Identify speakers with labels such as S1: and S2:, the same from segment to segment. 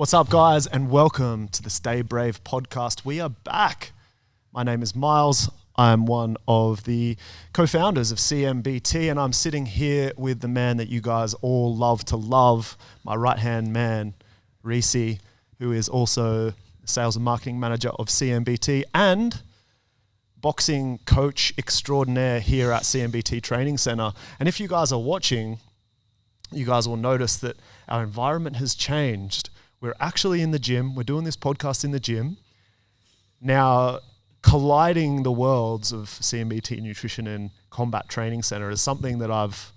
S1: What's up, guys, and welcome to the Stay Brave podcast. We are back. My name is Miles. I'm one of the co-founders of CMBT, and I'm sitting here with the man that you guys all love to love, my right-hand man, Rhys, who is also sales and marketing manager of CMBT and boxing coach extraordinaire here at CMBT Training Center. And if you guys are watching, you guys will notice that our environment has changed. We're actually in the gym. We're doing this podcast in the gym. Now, colliding the worlds of CMBT Nutrition and Combat Training Center is something that I've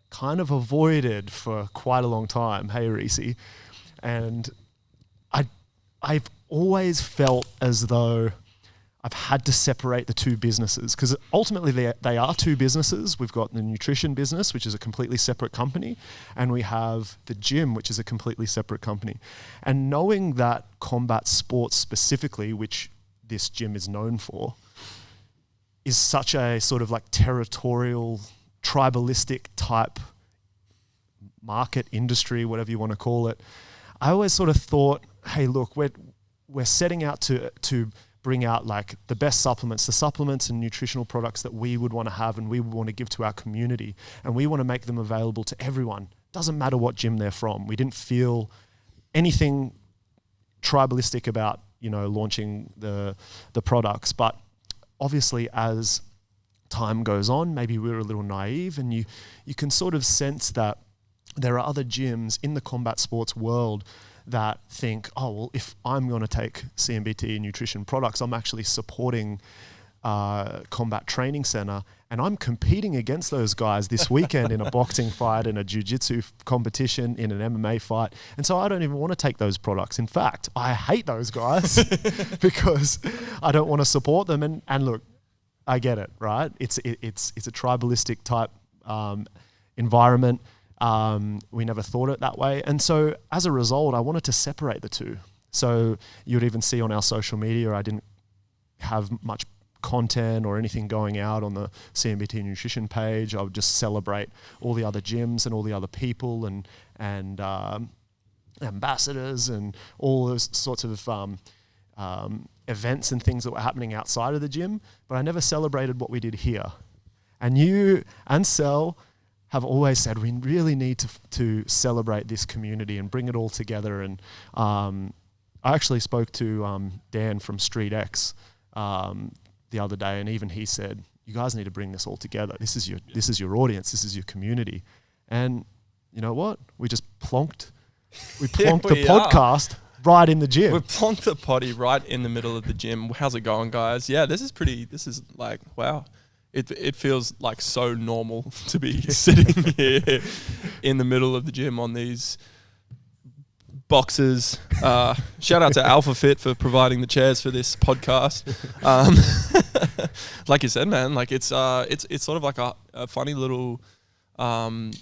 S1: kind of avoided for quite a long time. Hey, Rhys. And I've always felt as though I've had to separate the two businesses because ultimately they are two businesses. We've got the nutrition business, which is a completely separate company, and we have the gym, which is a completely separate company. And knowing that combat sports specifically, which this gym is known for, is such a sort of like territorial, tribalistic type market, industry, whatever you want to call it, I always sort of thought, hey, look, we're setting out to bring out like the best supplements, the supplements and nutritional products that we would want to have and we would want to give to our community. And we want to make them available to everyone. Doesn't matter what gym they're from. We didn't feel anything tribalistic about, launching the products. But obviously as time goes on, maybe we were a little naive, and you can sort of sense that there are other gyms in the combat sports world that think, oh, well, if I'm going to take CMBT nutrition products, I'm actually supporting Combat Training Center, and I'm competing against those guys this weekend in a boxing fight, in a jiu-jitsu competition, in an MMA fight. And so I don't even want to take those products. In fact, I hate those guys because I don't want to support them. And look, I get it, right? It's a tribalistic type environment. We never thought it that way. And so as a result, I wanted to separate the two. So you'd even see on our social media, I didn't have much content or anything going out on the CMBT nutrition page. I would just celebrate all the other gyms and all the other people and ambassadors and all those sorts of events and things that were happening outside of the gym. But I never celebrated what we did here. And you and Sel have always said we really need to celebrate this community and bring it all together. And I actually spoke to Dan from Street X the other day, and even he said, you guys need to bring this all together. This is your audience. This is your community. And you know what? We just plonked the podcast right in the gym.
S2: We plonked the potty right in the middle of the gym. How's it going, guys? Yeah, this is like, wow. It feels like so normal to be sitting here in the middle of the gym on these boxes. Shout out to Alpha Fit for providing the chairs for this podcast. Like you said, man, like it's sort of like a funny little, like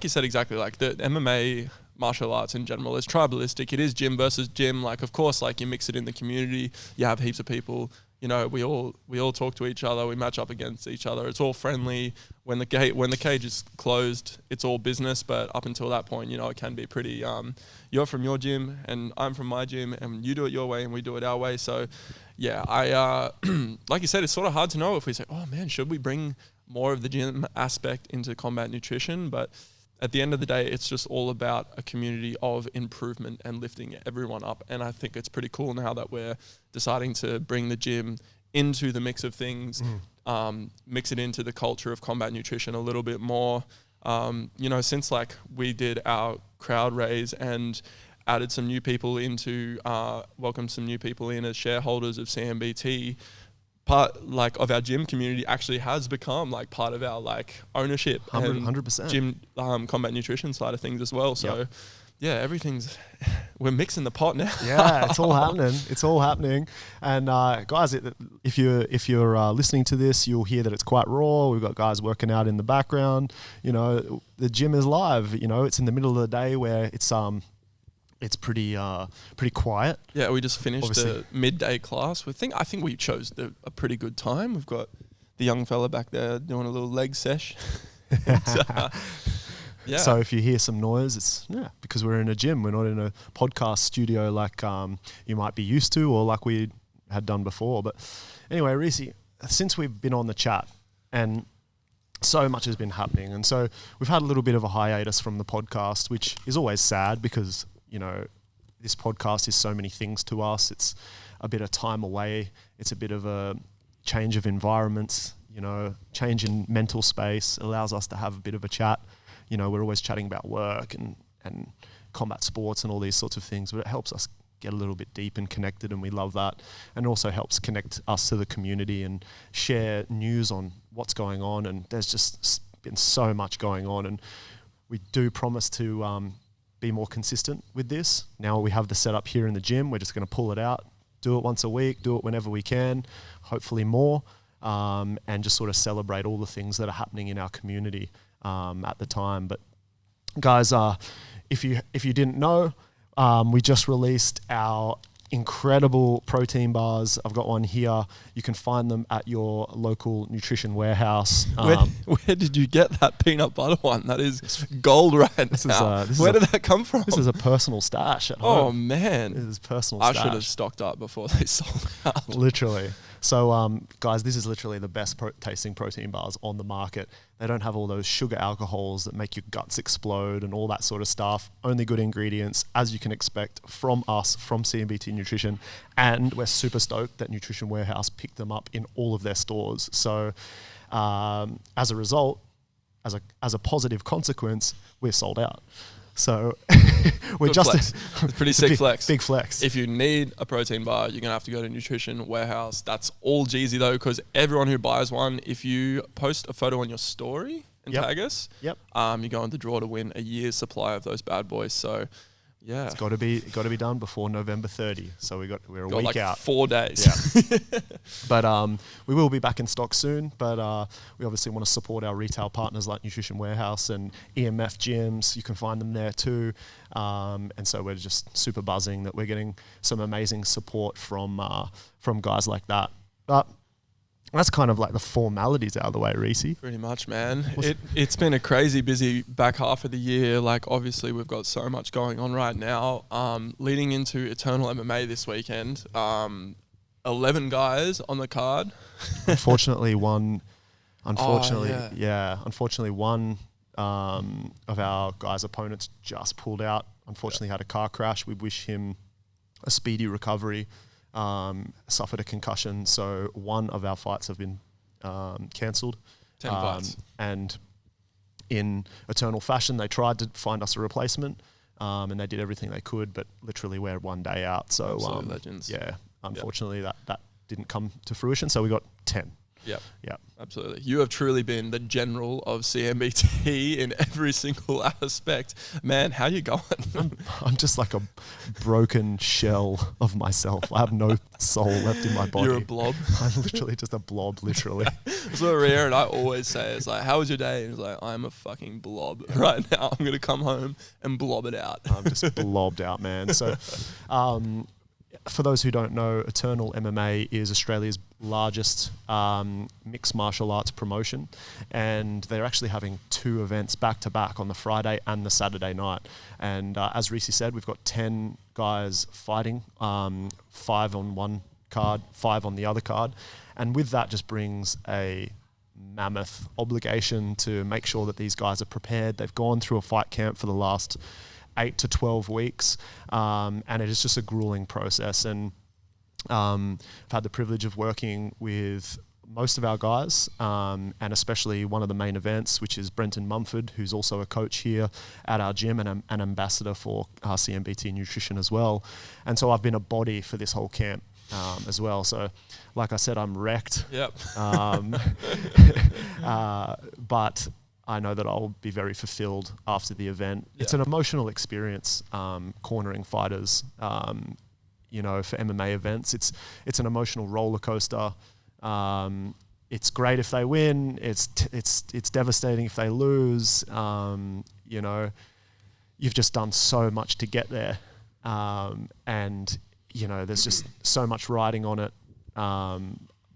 S2: you said exactly, like the MMA martial arts in general is tribalistic. It is gym versus gym. Like, of course, like you mix it in the community, you have heaps of people, we all talk to each other, we match up against each other. It's all friendly. When the cage is closed, it's all business. But up until that point, it can be pretty, you're from your gym and I'm from my gym and you do it your way and we do it our way. So yeah, I, like you said, it's sort of hard to know if we say, oh man, should we bring more of the gym aspect into combat nutrition? But at the end of the day, it's just all about a community of improvement and lifting everyone up. And I think it's pretty cool now that we're deciding to bring the gym into the mix of things, mix it into the culture of combat nutrition a little bit more. Since like we did our crowd raise and added some new people into, welcomed some new people in as shareholders of CMBT, part like of our gym community actually has become like part of our like ownership
S1: 100%
S2: gym combat nutrition side of things as well. So yeah, we're mixing the pot now.
S1: Yeah, it's all happening. It's all happening. And guys, if you're listening to this, you'll hear that it's quite raw. We've got guys working out in the background. The gym is live. It's in the middle of the day where it's pretty quiet.
S2: Yeah, we just finished a midday class. I think we chose a pretty good time. We've got the young fella back there doing a little leg sesh. Yeah.
S1: So if you hear some noise, it's because we're in a gym. We're not in a podcast studio like you might be used to or like we had done before. But anyway, Rhys, since we've been on the chat and so much has been happening, and so we've had a little bit of a hiatus from the podcast, which is always sad because, you know, this podcast is so many things to us. It's a bit of time away. It's a bit of a change of environments, you know, change in mental space, allows us to have a bit of a chat. You know, we're always chatting about work and combat sports and all these sorts of things, but it helps us get a little bit deep and connected, and we love that. And it also helps connect us to the community and share news on what's going on. And there's just been so much going on, and we do promise to be more consistent with this. Now we have the setup here in the gym. We're just going to pull it out, do it once a week, do it whenever we can, hopefully more, and just sort of celebrate all the things that are happening in our community at the time. But guys, if you didn't know, we just released our incredible protein bars. I've got one here. You can find them at your local nutrition warehouse.
S2: Where did you get that peanut butter one? That is gold right now. Where did that come from?
S1: This is a personal stash at home.
S2: Oh, man.
S1: This is personal
S2: I
S1: stash.
S2: should have stocked up before they sold out.
S1: Literally. So, guys, this is literally the best tasting protein bars on the market. They don't have all those sugar alcohols that make your guts explode and all that sort of stuff. Only good ingredients, as you can expect from us, from CMBT Nutrition. And we're super stoked that Nutrition Warehouse picked them up in all of their stores. So, as a result, as a positive consequence, we're sold out. So we're
S2: Good
S1: just
S2: flex. It's pretty sick flex.
S1: Big flex.
S2: If you need a protein bar, you're gonna have to go to Nutrition Warehouse. That's all Jeezy though, because everyone who buys one, if you post a photo on your story and tag us, you go in the draw to win a year's supply of those bad boys. So yeah,
S1: it's got to be done before November 30. So we're a week
S2: like
S1: out.
S2: 4 days.
S1: Yeah. But we will be back in stock soon. But we obviously want to support our retail partners like Nutrition Warehouse and EMF gyms. You can find them there too. And so we're just super buzzing that we're getting some amazing support from guys like that. But that's kind of like the formalities out of the way, Rhys.
S2: Pretty much, man. It's been a crazy busy back half of the year. Like, obviously, we've got so much going on right now. Leading into Eternal MMA this weekend, 11 guys on the card.
S1: Unfortunately, one of our guys' opponents just pulled out. Unfortunately, had a car crash. We wish him a speedy recovery. Suffered a concussion, so one of our fights have been cancelled.
S2: 10 fights.
S1: And in eternal fashion, they tried to find us a replacement, and they did everything they could, but literally we're 1 day out. So
S2: legends.
S1: Yeah, unfortunately that didn't come to fruition, so we got 10.
S2: Yep. Absolutely. You have truly been the general of CMBT in every single aspect. Man, how you going?
S1: I'm just like a broken shell of myself. I have no soul left in my body.
S2: You're a blob.
S1: I'm literally just a blob, literally.
S2: That's what Rhea and I always say. It's like, how was your day? And he's like, I'm a fucking blob right now. I'm going to come home and blob it out.
S1: I'm just blobbed out, man. So, for those who don't know, Eternal MMA is Australia's largest mixed martial arts promotion, and they're actually having 2 events back to back on the Friday and the Saturday night. And as Rhys said, we've got 10 guys fighting, 5 on one card, 5 on the other card, and with that just brings a mammoth obligation to make sure that these guys are prepared. They've gone through a fight camp for the last 8 to 12 weeks, and it is just a grueling process. And I've had the privilege of working with most of our guys, and especially one of the main events, which is Brenton Mumford, who's also a coach here at our gym and an ambassador for CMBT Nutrition as well. And so I've been a body for this whole camp as well. So like I said, I'm wrecked.
S2: Yep.
S1: But I know that I'll be very fulfilled after the event. Yeah. It's an emotional experience, cornering fighters, for MMA events. It's an emotional roller coaster. It's great if they win. It's devastating if they lose. You've just done so much to get there, and there's just so much riding on it.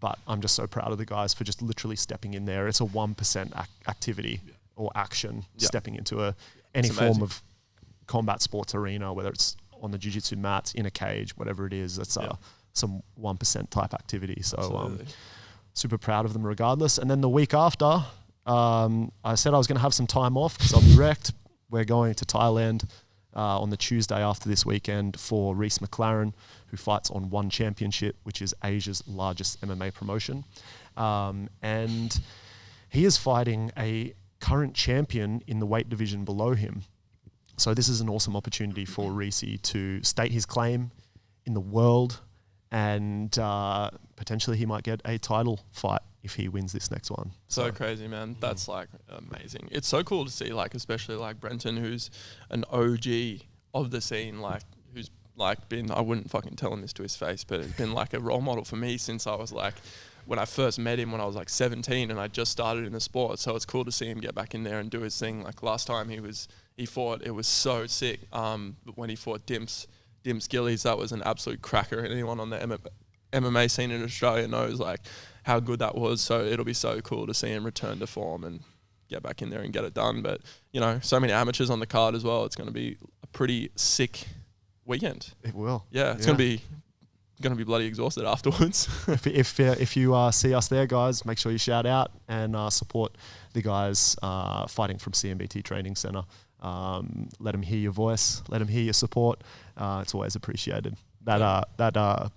S1: But I'm just so proud of the guys for just literally stepping in there. It's a 1% activity or action,
S2: Yeah.
S1: stepping into any
S2: It's
S1: form
S2: amazing.
S1: of combat sports arena, whether it's on the jiu-jitsu mats, in a cage, whatever it is. It's some 1% type activity. So super proud of them regardless. And then the week after, I said I was going to have some time off because I'll be wrecked. We're going to Thailand on the Tuesday after this weekend for Rhys McLaren, who fights on One Championship, which is Asia's largest MMA promotion. And he is fighting a current champion in the weight division below him. So this is an awesome opportunity for Rhysy to state his claim in the world, and potentially he might get a title fight if he wins this next one.
S2: So crazy, man. That's like amazing. It's so cool to see, like, especially like Brenton, who's an OG of the scene, like who's like been, I wouldn't fucking tell him this to his face, but it's been like a role model for me since I was like, when I first met him when I was like 17 and I just started in the sport. So it's cool to see him get back in there and do his thing. Like last time he fought, it was so sick. But when he fought Dimps Gillies, that was an absolute cracker. And anyone on the MMA scene in Australia knows like how good that was. So it'll be so cool to see him return to form and get back in there and get it done. But, you know, so many amateurs on the card as well. It's going to be a pretty sick weekend.
S1: It will.
S2: Yeah, it's going to be bloody exhausted afterwards.
S1: If you see us there, guys, make sure you shout out and support the guys fighting from CMBT Training Centre. Let them hear your voice. Let them hear your support. It's always appreciated. That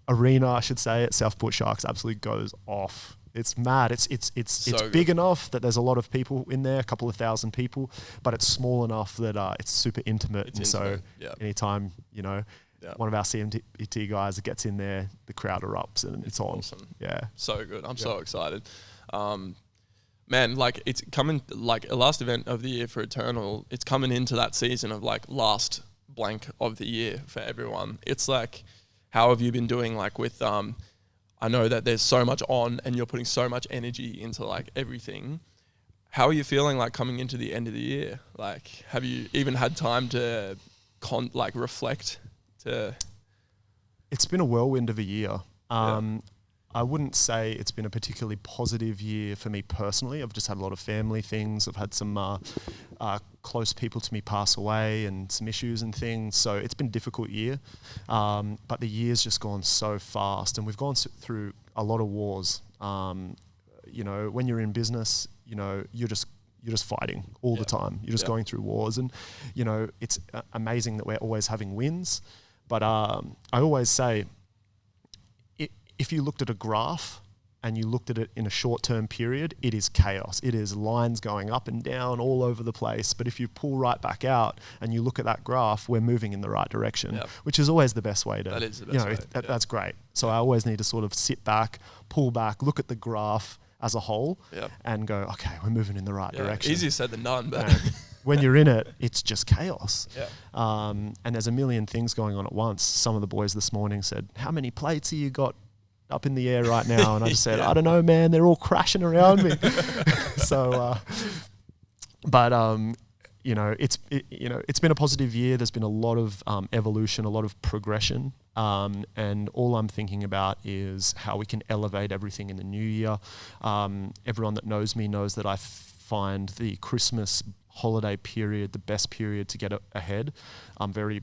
S1: arena, I should say, at Southport Sharks absolutely goes off. It's mad. It's
S2: So
S1: big enough that there's a lot of people in there, a couple of thousand people, but it's small enough that it's super intimate. So anytime, you know, one of our CMBT guys that gets in there, the crowd erupts and it's on.
S2: Awesome.
S1: Yeah.
S2: So good. I'm so excited. Man, like it's coming, like a last event of the year for Eternal, it's coming into that season of like last blank of the year for everyone. It's like, how have you been doing like with, I know that there's so much on and you're putting so much energy into like everything. How are you feeling like coming into the end of the year? Like, have you even had time to reflect?
S1: It's been a whirlwind of a year. I wouldn't say it's been a particularly positive year for me personally. I've just had a lot of family things. I've had some close people to me pass away and some issues and things. So it's been a difficult year. But the year's just gone so fast, and we've gone through a lot of wars. You know, when you're in business, you know, you're just fighting all the time. You're just going through wars, and you know, it's amazing that we're always having wins. But I always say, if you looked at a graph and you looked at it in a short-term period, it is chaos. It is lines going up and down all over the place. But if you pull right back out and you look at that graph, we're moving in the right direction, which is always the best way to,
S2: that is the best way.
S1: That's great. So I always need to sort of sit back, pull back, look at the graph as a whole and go, okay, we're moving in the right direction.
S2: Easier said than done, but
S1: when you're in it, it's just chaos.
S2: Yeah.
S1: And there's a million things going on at once. Some of the boys this morning said, how many plates have you got up in the air right now? And I just said, I don't know, man, they're all crashing around me. So, you know, it's been a positive year. There's been a lot of evolution, a lot of progression. And all I'm thinking about is how we can elevate everything in the new year. Everyone that knows me knows that I find the Christmas holiday period the best period to get ahead. I'm very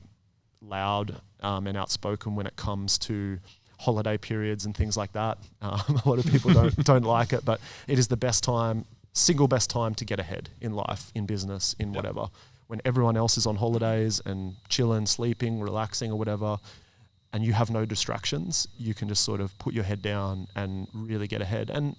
S1: loud and outspoken when it comes to holiday periods and things like that. A lot of people don't like it, but it is the best time, single best time to get ahead in life, in business, in whatever. When everyone else is on holidays and chilling, sleeping, relaxing or whatever, and you have no distractions, you can just sort of put your head down and really get ahead. And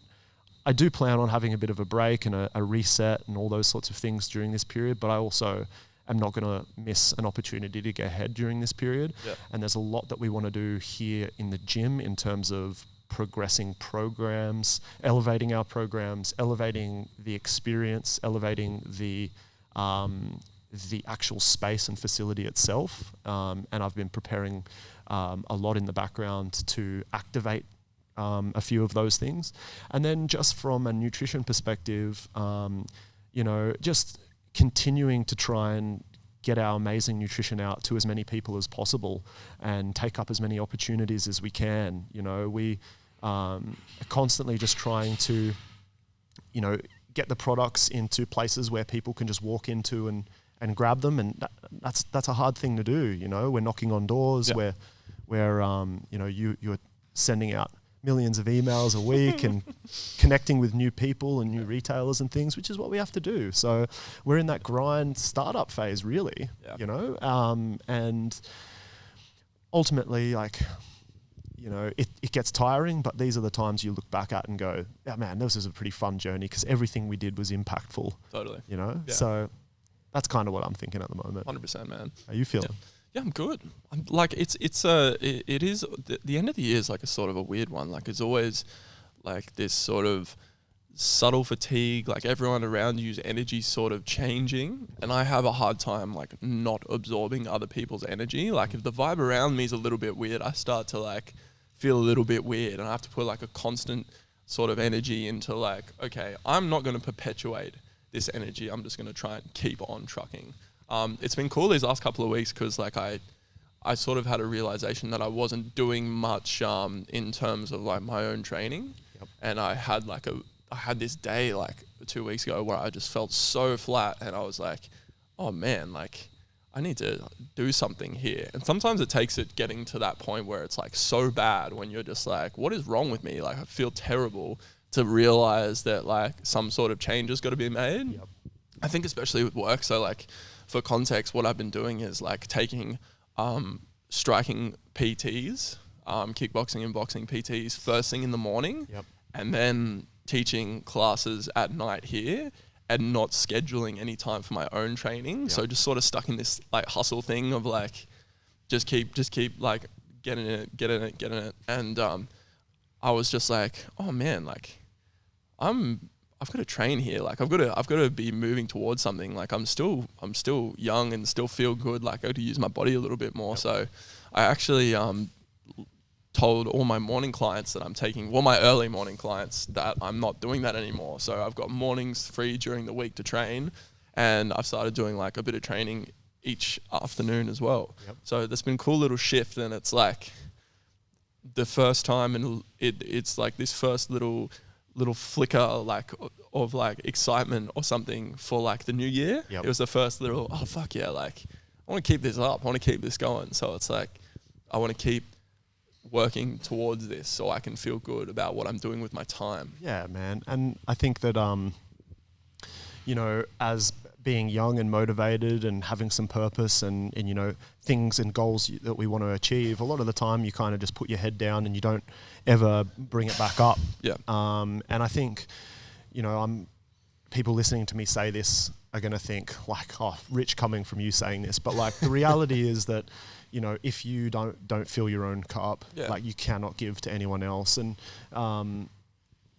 S1: I do plan on having a bit of a break and a reset and all those sorts of things during this period, but I also am not going to miss an opportunity to get ahead during this period. And there's a lot that we want to do here in the gym in terms of progressing programs, elevating our programs, elevating the experience, elevating the actual space and facility itself. And I've been preparing a lot in the background to activate a few of those things. And then just from a nutrition perspective, you know, just continuing to try and get our amazing nutrition out to as many people as possible and take up as many opportunities as we can. You know, we are constantly just trying to, you know, get the products into places where people can just walk into and grab them, and that's a hard thing to do. You know, we're knocking on doors, we're you know, you're sending out millions of emails a week and connecting with new people and new retailers and things, which is what we have to do. So we're in that grind startup phase, really. You know, and ultimately, like, you know, it gets tiring, but these are the times you look back at and go, yeah, man, this is a pretty fun journey because everything we did was impactful.
S2: Totally.
S1: You know? Yeah. So that's kind of what I'm thinking at the moment.
S2: 100%, man.
S1: How you feeling?
S2: Yeah, I'm good. I'm like, it is, the end of the year is like a sort of a weird one. Like, it's always like this sort of subtle fatigue, like everyone around you's energy sort of changing, and I have a hard time like not absorbing other people's energy. Like, if the vibe around me is a little bit weird, I start to like feel a little bit weird, and I have to put like a constant sort of energy into like, okay, I'm not going to perpetuate this energy. I'm just going to try and keep on trucking. It's been cool these last couple of weeks because like I sort of had a realization that I wasn't doing much in terms of like my own training. And I had this day like 2 weeks ago where I just felt so flat, and I was like, oh man, like I need to do something here. And sometimes it takes it getting to that point where it's like so bad when you're just like, what is wrong with me? Like, I feel terrible, to realize that like some sort of change has got to be made. I think especially with work. So like, for context, what I've been doing is like taking striking PTs, kickboxing and boxing PTs first thing in the morning, and then teaching classes at night here, and not scheduling any time for my own training. So just sort of stuck in this like hustle thing of like, just keep like getting it. And I was just like, oh man, like I've got to train here. Like I've got to be moving towards something. Like I'm still young and still feel good. Like I got to use my body a little bit more. So I actually told all my morning clients that I'm taking, well, my early morning clients, that I'm not doing that anymore. So I've got mornings free during the week to train, and I've started doing like a bit of training each afternoon as well. So that's been a cool little shift, and it's like the first time, and it's like this first little flicker like of like excitement or something for like the new year. It was the first little, oh fuck yeah, like I want to keep this up, I want to keep this going. So it's like I want to keep working towards this so I can feel good about what I'm doing with my time. Yeah,
S1: man. And I think that you know, as being young and motivated and having some purpose and you know, things and goals that we want to achieve, a lot of the time you kind of just put your head down and you don't ever bring it back up. And I think, you know, people listening to me say this are going to think like, oh, Rich coming from you saying this, but like the reality is that, you know, if you don't fill your own cup, like you cannot give to anyone else. And,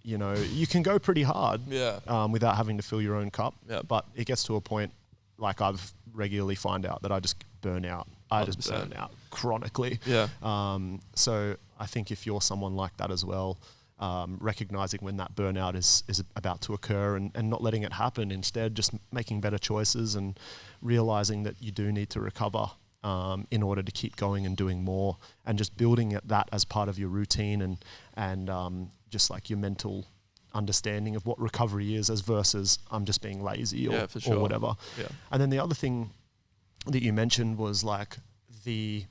S1: you know, you can go pretty hard without having to fill your own cup. But it gets to a point, like I've regularly find out that I just burn out. I 100%. Just burn out chronically. So I think if you're someone like that as well, recognizing when that burnout is about to occur and not letting it happen, instead just making better choices and realizing that you do need to recover in order to keep going and doing more, and just building that as part of your routine and just like your mental understanding of what recovery is, as versus I'm just being lazy or whatever. And then the other thing that you mentioned was like the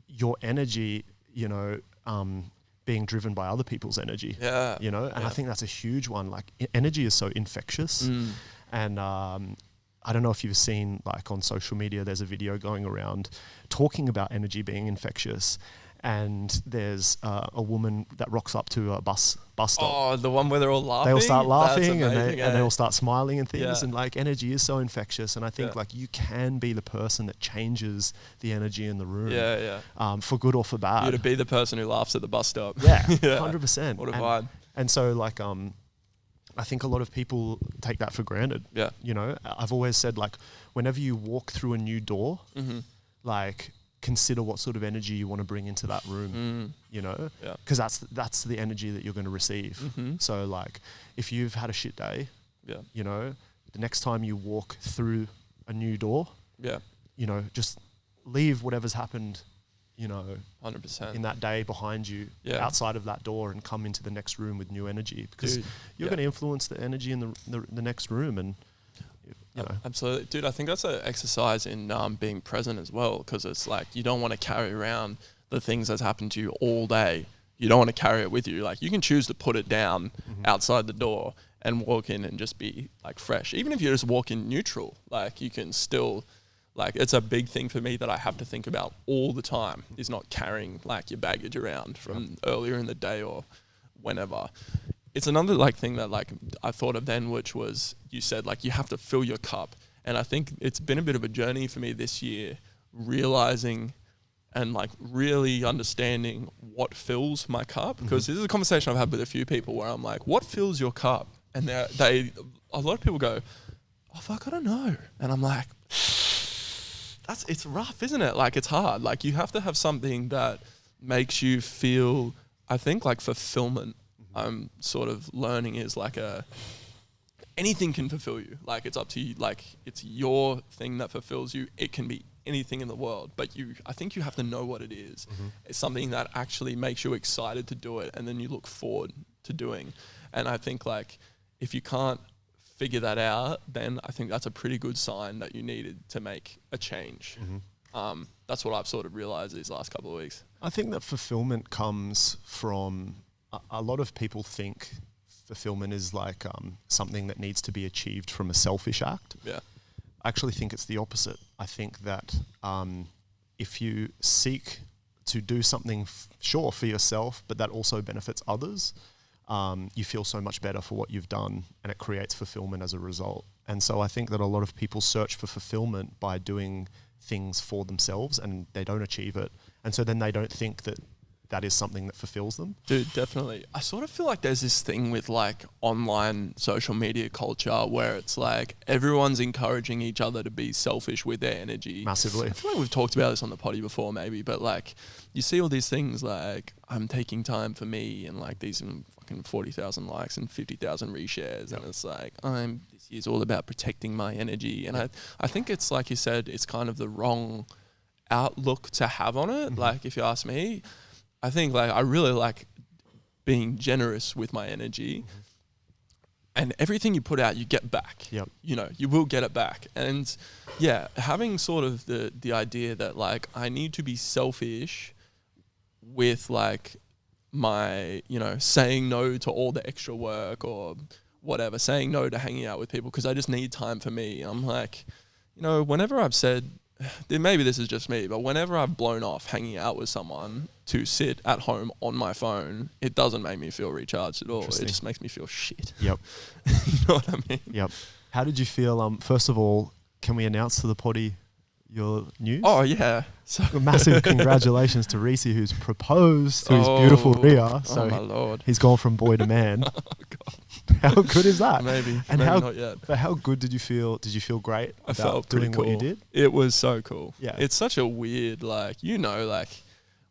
S1: your energy, you know, being driven by other people's energy. You know, and I think that's a huge one. Like energy is so infectious. And I don't know if you've seen, like on social media, there's a video going around talking about energy being infectious. And there's a woman that rocks up to a bus stop. Oh,
S2: the one where they're all laughing?
S1: They all start laughing and they all start smiling and things. And like energy is so infectious. And I think like you can be the person that changes the energy in the room. For good or for bad.
S2: You're to be the person who laughs at the bus stop.
S1: 100%.
S2: What a vibe.
S1: And so like I think a lot of people take that for granted. You know, I've always said like whenever you walk through a new door, like consider what sort of energy you want to bring into that room, you know, because that's the energy that you're going to receive. So like if you've had a shit day, you know, the next time you walk through a new door, you know, just leave whatever's happened you know,
S2: 100%.
S1: in that day behind you, outside of that door, and come into the next room with new energy, because you're going to influence the energy in the next room. And you know.
S2: Absolutely. Dude, I think that's an exercise in being present as well, because it's like you don't want to carry around the things that's happened to you all day. You don't want to carry it with you. Like, you can choose to put it down outside the door and walk in and just be like fresh. Even if you just walk in neutral, like, you can still, like, it's a big thing for me that I have to think about all the time, is not carrying like your baggage around from earlier in the day or whenever. It's another like thing that like I thought of then, which was, you said like you have to fill your cup. And I think it's been a bit of a journey for me this year, realizing and like really understanding what fills my cup. Because this is a conversation I've had with a few people where I'm like, what fills your cup? And a lot of people go, oh fuck, I don't know. And I'm like, it's rough, isn't it? Like, it's hard. Like, you have to have something that makes you feel, I think, like fulfillment. I'm sort of learning is like anything can fulfill you. Like, it's up to you. Like, it's your thing that fulfills you. It can be anything in the world, but I think you have to know what it is. It's something that actually makes you excited to do it, and then you look forward to doing. And I think like if you can't figure that out, then I think that's a pretty good sign that you needed to make a change. That's what I've sort of realized these last couple of weeks.
S1: I think that fulfillment comes from a lot of people think fulfillment is like something that needs to be achieved from a selfish act.
S2: Yeah.
S1: I actually think it's the opposite. I think that if you seek to do something, for yourself, but that also benefits others, you feel so much better for what you've done, and it creates fulfillment as a result. And so I think that a lot of people search for fulfillment by doing things for themselves, and they don't achieve it. And so then they don't think that that is something that fulfills them.
S2: Dude, definitely. I sort of feel like there's this thing with like online social media culture where it's like everyone's encouraging each other to be selfish with their energy.
S1: Massively.
S2: I feel like we've talked about this on the potty before maybe, but like you see all these things like I'm taking time for me, and like these fucking 40,000 likes and 50,000 reshares. And it's like, this year's all about protecting my energy. And I think it's like you said, it's kind of the wrong outlook to have on it. Like, if you ask me, I think like I really like being generous with my energy, and everything you put out, you get back.
S1: Yep.
S2: You know, you will get it back. And yeah, having sort of the idea that like I need to be selfish with like my, you know, saying no to all the extra work or whatever, saying no to hanging out with people because I just need time for me. I'm like, you know, whenever I've said, maybe this is just me, but whenever I've blown off hanging out with someone to sit at home on my phone, it doesn't make me feel recharged at all. It just makes me feel shit.
S1: Yep.
S2: You know what I mean?
S1: Yep. How did you feel? First of all, can we announce to the potty your news?
S2: Oh, yeah.
S1: So massive congratulations to Rhys, who's proposed to his beautiful Rhea. So
S2: oh my Lord.
S1: He's gone from boy to man.
S2: Oh, God.
S1: How good is that?
S2: Maybe.
S1: And
S2: maybe not yet.
S1: But how good did you feel? Did you feel great
S2: I
S1: about
S2: felt
S1: doing
S2: cool.
S1: what you did?
S2: It was so cool.
S1: Yeah.
S2: It's such a weird, like, you know, like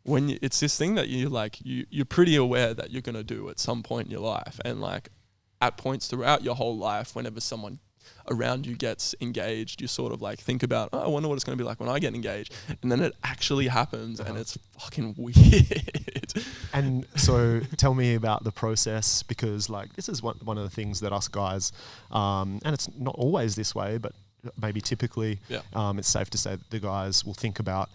S2: when it's this thing that you like, you're pretty aware that you're going to do at some point in your life. And like at points throughout your whole life, whenever someone around you gets engaged, you sort of like think about, oh, I wonder what it's going to be like when I get engaged. And then it actually happens and it's fucking weird.
S1: And so tell me about the process, because like this is one of the things that us guys, and it's not always this way, but maybe typically, it's safe to say that the guys will think about,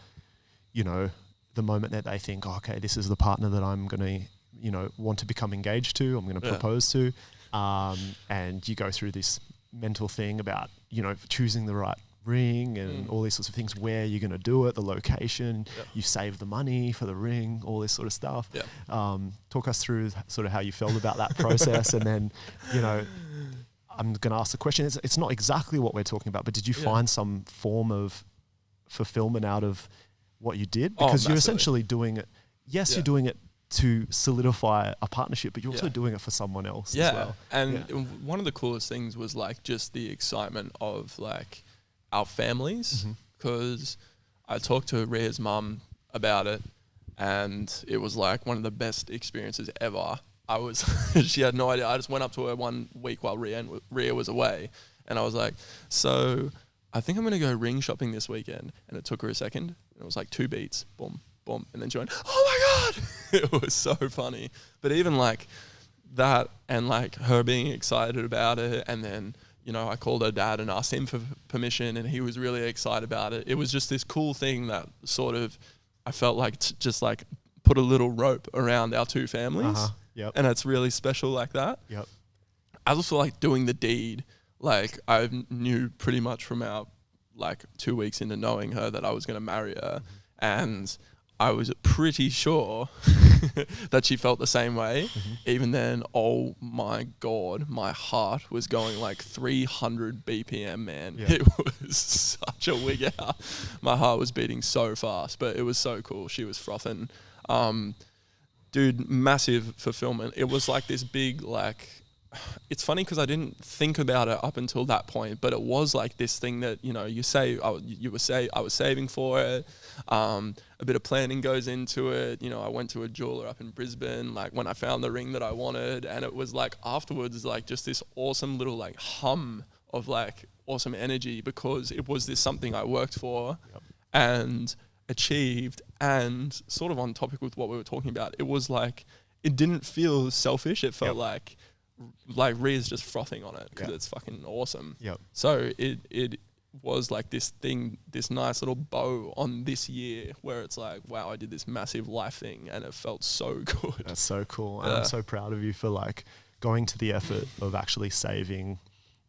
S1: you know, the moment that they think, oh, okay, this is the partner that I'm going to, you know, want to become engaged to, I'm going to propose to. And you go through this mental thing about, you know, choosing the right ring and all these sorts of things, where you're going to do it, the location, you save the money for the ring, all this sort of stuff. Talk us through sort of how you felt about that process. And then, you know, I'm going to ask the question, it's not exactly what we're talking about, but did you find some form of fulfillment out of what you did? Because you're essentially doing it. Yes, you're doing it to solidify a partnership, but you're also doing it for someone else as well.
S2: And one of the coolest things was like just the excitement of like our families, because I talked to Rhea's mum about it, and it was like one of the best experiences ever. She had no idea. I just went up to her one week while Rhea was away, and I was like, so I think I'm going to go ring shopping this weekend. And it took her a second. It was like 2 beats, boom, boom, and then she went, oh my God. It was so funny. But even like that and like her being excited about it, and then, you know, I called her dad and asked him for permission, and he was really excited about it. It was just this cool thing that sort of, I felt like just like put a little rope around our two families.
S1: Yep.
S2: And it's really special like that.
S1: Yep.
S2: I also like doing the deed. Like I knew pretty much from our like 2 weeks into knowing her that I was going to marry her. And I was pretty sure that she felt the same way. Even then, oh my God, my heart was going like 300 BPM, man. Yeah. It was such a wig out. My heart was beating so fast, but it was so cool. She was frothing. Dude, massive fulfillment. It was like this big, like, it's funny because I didn't think about it up until that point, but it was like this thing that, you know, I was saving for it. A bit of planning goes into it. You know, I went to a jeweler up in Brisbane, like when I found the ring that I wanted, and it was like afterwards, like just this awesome little like hum of like awesome energy, because it was this something I worked for and achieved. And sort of on topic with what we were talking about, it was like, it didn't feel selfish. It felt like Rhys just frothing on it because it's fucking awesome. So it was like this thing, this nice little bow on this year where it's like, wow, I did this massive life thing and it felt so good.
S1: That's so cool. And I'm so proud of you for like going to the effort of actually saving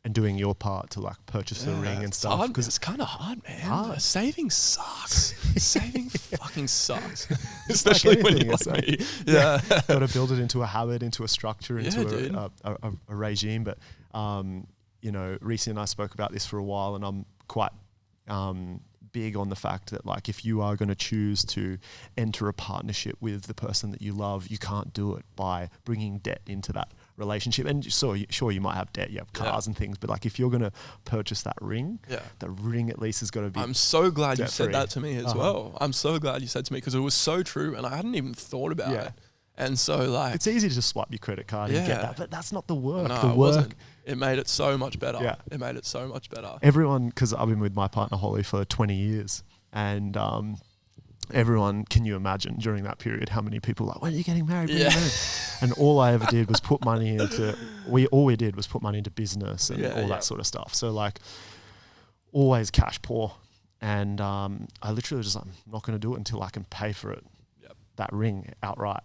S1: and doing your part to like purchase the ring and stuff.
S2: Because it's kind of hard, man. Saving sucks. Saving fucking sucks. Especially like when you're like me. Yeah.
S1: Got to build it into a habit, into a structure, into a regime. But, you know, Rhys and I spoke about this for a while, and I'm quite big on the fact that like if you are going to choose to enter a partnership with the person that you love, you can't do it by bringing debt into that relationship. And sure, you might have debt, you have cars and things, but like if you're going to purchase that ring, the ring at least has got to be
S2: I'm so glad you said that to me as well. I'm so glad you said to me, because it was so true and I hadn't even thought about it. And so like,
S1: it's easy to just swipe your credit card and get that, but that's not the work.
S2: No,
S1: the work
S2: wasn't. It made it so much better.
S1: Yeah.
S2: It made it so much better.
S1: Everyone, because I've been with my partner Holly for 20 years, and everyone, can you imagine during that period how many people were like, when are you getting married? When are you married? And all I ever did was put money into, all we did was put money into business and all that sort of stuff. So like always cash poor. And I literally was just like, I'm not going to do it until I can pay for it, that ring outright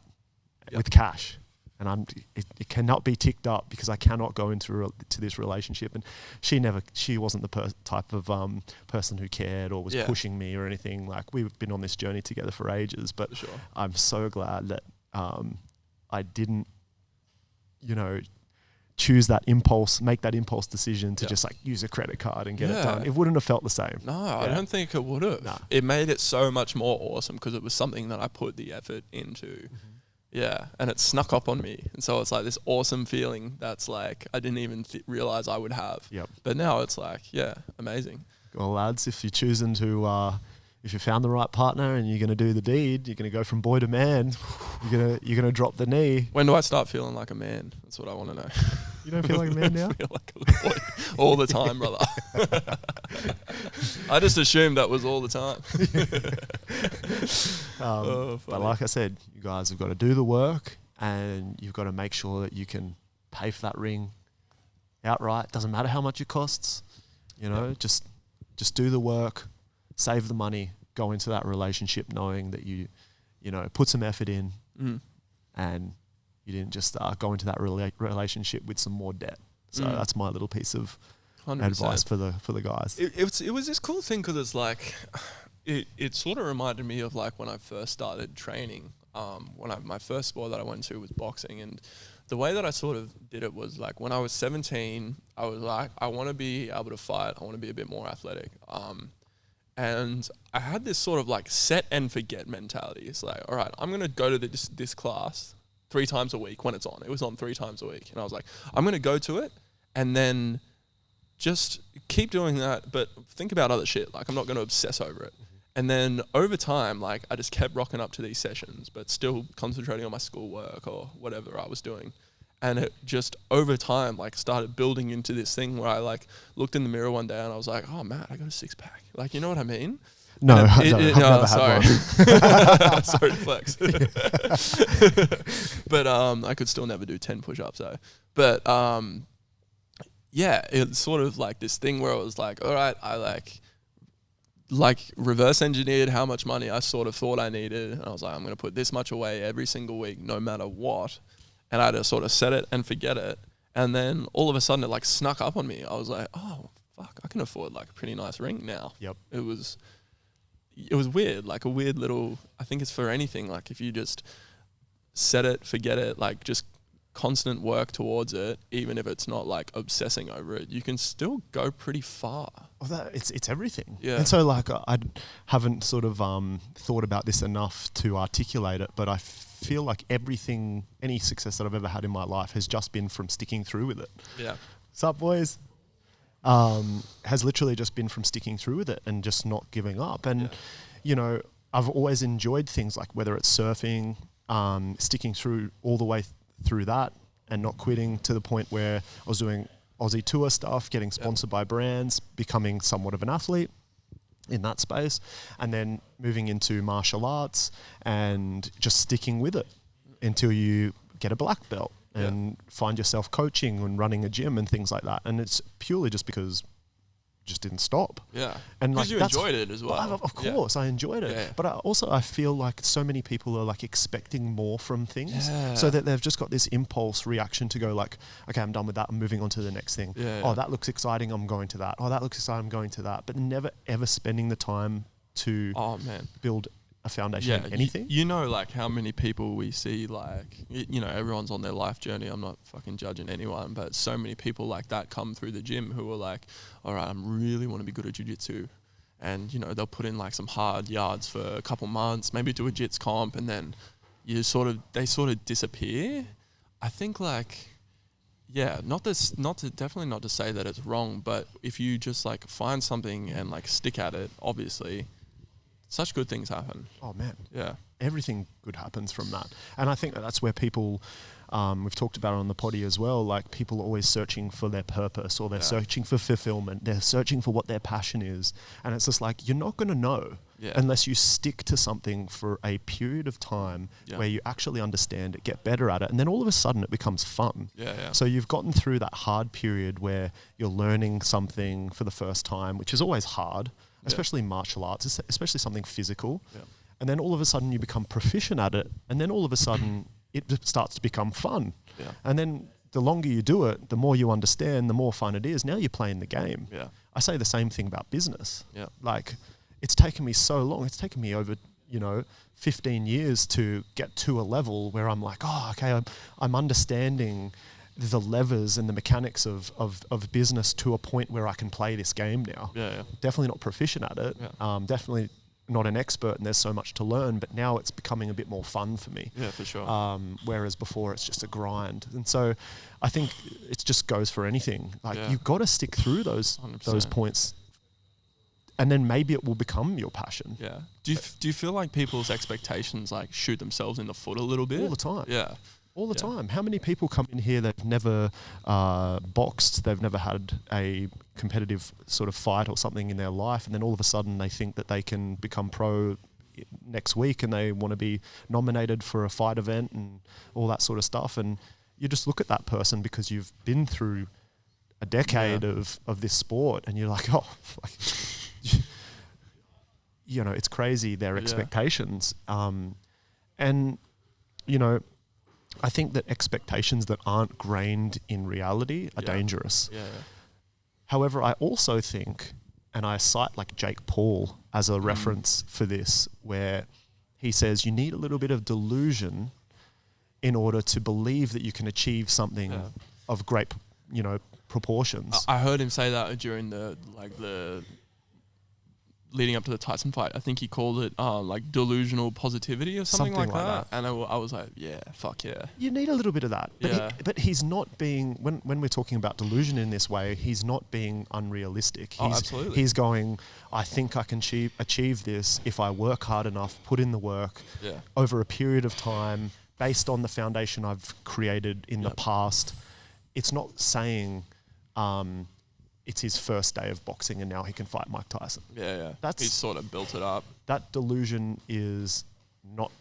S1: with cash. And it cannot be ticked up because I cannot go into to this relationship. And she wasn't the type of person who cared or was pushing me or anything. Like we've been on this journey together for ages, but I'm so glad that I didn't, you know, choose that impulse, make that impulse decision to just like use a credit card and get it done. It wouldn't have felt the same.
S2: No, I don't think it would have. Nah. It made it so much more awesome because it was something that I put the effort into. Yeah, and it snuck up on me. And so it's like this awesome feeling that's like I didn't even realize I would have. But now it's like, amazing.
S1: Well, lads, if you're choosing to, if you found the right partner and you're going to do the deed, you're going to go from boy to man, you're gonna drop the knee.
S2: When do I start feeling like a man? That's what I want to know.
S1: You don't feel like a man now?
S2: I feel like a little boy all the time, brother. I just assumed that was all the time.
S1: But like I said, you guys have got to do the work and you've got to make sure that you can pay for that ring outright. Doesn't matter how much it costs. You know, just do the work, save the money, go into that relationship knowing that you know, put some effort in and you didn't just go into that relationship with some more debt. So that's my little piece of 100%. Advice for the guys.
S2: It was this cool thing because it's like, it sort of reminded me of like when I first started training. My first sport that I went to was boxing, and the way that I sort of did it was like when I was 17, I was like, I want to be able to fight. I want to be a bit more athletic. And I had this sort of like set and forget mentality. It's like, all right, I'm going to go to this class 3 times a week when it's on. It was on 3 times a week. And I was like, I'm going to go to it and then just keep doing that, but think about other shit. Like, I'm not going to obsess over it. And then over time, like, I just kept rocking up to these sessions, but still concentrating on my schoolwork or whatever I was doing. And it just over time, like, started building into this thing where I like looked in the mirror one day and I was like, oh man, I got a 6-pack. Like, you know what I mean?
S1: No,
S2: And
S1: I don't. I've never
S2: sorry.
S1: had one.
S2: Sorry to flex. But I could still never do 10 push-ups though. But yeah, it's sort of like this thing where it was like, all right, I like reverse engineered how much money I sort of thought I needed. And I was like, I'm going to put this much away every single week, no matter what. And I just sort of set it and forget it. And then all of a sudden it like snuck up on me. I was like, oh, fuck, I can afford like a pretty nice ring now.
S1: Yep.
S2: It was weird, like a weird little, I think it's for anything. Like if you just set it, forget it, like just constant work towards it, even if it's not like obsessing over it, you can still go pretty far.
S1: Well, it's everything.
S2: Yeah.
S1: And so like I haven't sort of thought about this enough to articulate it, but I feel like everything, any success that I've ever had in my life has just been from sticking through with it.
S2: Yeah.
S1: Sup, boys? Has literally just been from sticking through with it and just not giving up. And, you know, I've always enjoyed things like whether it's surfing, sticking through all the way through that and not quitting to the point where I was doing Aussie tour stuff, getting sponsored by brands, becoming somewhat of an athlete in that space, and then moving into martial arts and just sticking with it until you get a black belt and find yourself coaching and running a gym and things like that. And it's purely just because just didn't stop.
S2: Yeah.
S1: And
S2: because
S1: like
S2: you enjoyed it as well.
S1: Of course, I enjoyed it.
S2: Yeah.
S1: But I feel like so many people are like expecting more from things,
S2: Yeah.
S1: so that they've just got this impulse reaction to go like, okay, I'm done with that. I'm moving on to the next thing.
S2: Yeah,
S1: Oh,
S2: yeah.
S1: that looks exciting. I'm going to that. Oh, that looks exciting. I'm going to that. But never ever spending the time to
S2: Oh man.
S1: build a foundation in anything.
S2: You know, like how many people we see, like, you know, everyone's on their life journey. I'm not fucking judging anyone, but so many people like that come through the gym who are like, all right, I really want to be good at jiu-jitsu. And, you know, they'll put in like some hard yards for a couple months, maybe do a jits comp, and then they sort of disappear. I think like, yeah, definitely not to say that it's wrong, but if you just like find something and like stick at it, obviously, such good things happen.
S1: Oh man,
S2: Yeah.
S1: everything good happens from that. And I think that's where people, we've talked about it on the potty as well, like people are always searching for their purpose, or they're searching for fulfillment, they're searching for what their passion is. And it's just like, you're not going to know unless you stick to something for a period of time where you actually understand it, get better at it, and then all of a sudden it becomes fun. So you've gotten through that hard period where you're learning something for the first time, which is always hard, especially martial arts, especially something physical. And then all of a sudden you become proficient at it, and then all of a sudden it just starts to become fun. And then the longer you do it, the more you understand, the more fun it is. Now you're playing the game. I say the same thing about business. Like, it's taken me so long. It's taken me over, 15 years to get to a level where I'm like, oh, okay, I'm understanding the levers and the mechanics of business to a point where I can play this game now. Definitely not proficient at it. Definitely not an expert, and there's so much to learn, but now it's becoming a bit more fun for me.
S2: For sure.
S1: Whereas before it's just a grind. And so I think it just goes for anything. Like you've got to stick through those
S2: 100%.
S1: points, and then maybe it will become your passion.
S2: Do you feel like people's expectations like shoot themselves in the foot a little bit?
S1: All the time. All the
S2: Yeah.
S1: time. How many people come in here, they've never boxed, they've never had a competitive sort of fight or something in their life, and then all of a sudden they think that they can become pro next week and they want to be nominated for a fight event and all that sort of stuff. And you just look at that person because you've been through a decade of this sport, and you're like, oh, like, it's crazy, their expectations. And, I think that expectations that aren't grained in reality are dangerous. However, I also think, and I cite like Jake Paul as a reference for this, where he says you need a little bit of delusion in order to believe that you can achieve something of great, proportions.
S2: I heard him say that during the leading up to the Tyson fight. I think he called it like delusional positivity or something like that. And I was like, yeah, fuck yeah.
S1: You need a little bit of that. But he's not being, when we're talking about delusion in this way, he's not being unrealistic.
S2: Absolutely.
S1: He's going, I think I can achieve this if I work hard enough, put in the work over a period of time based on the foundation I've created in the past. It's not saying it's his first day of boxing and now he can fight Mike Tyson.
S2: Yeah.
S1: That's
S2: He's sort of built it up.
S1: That delusion is not,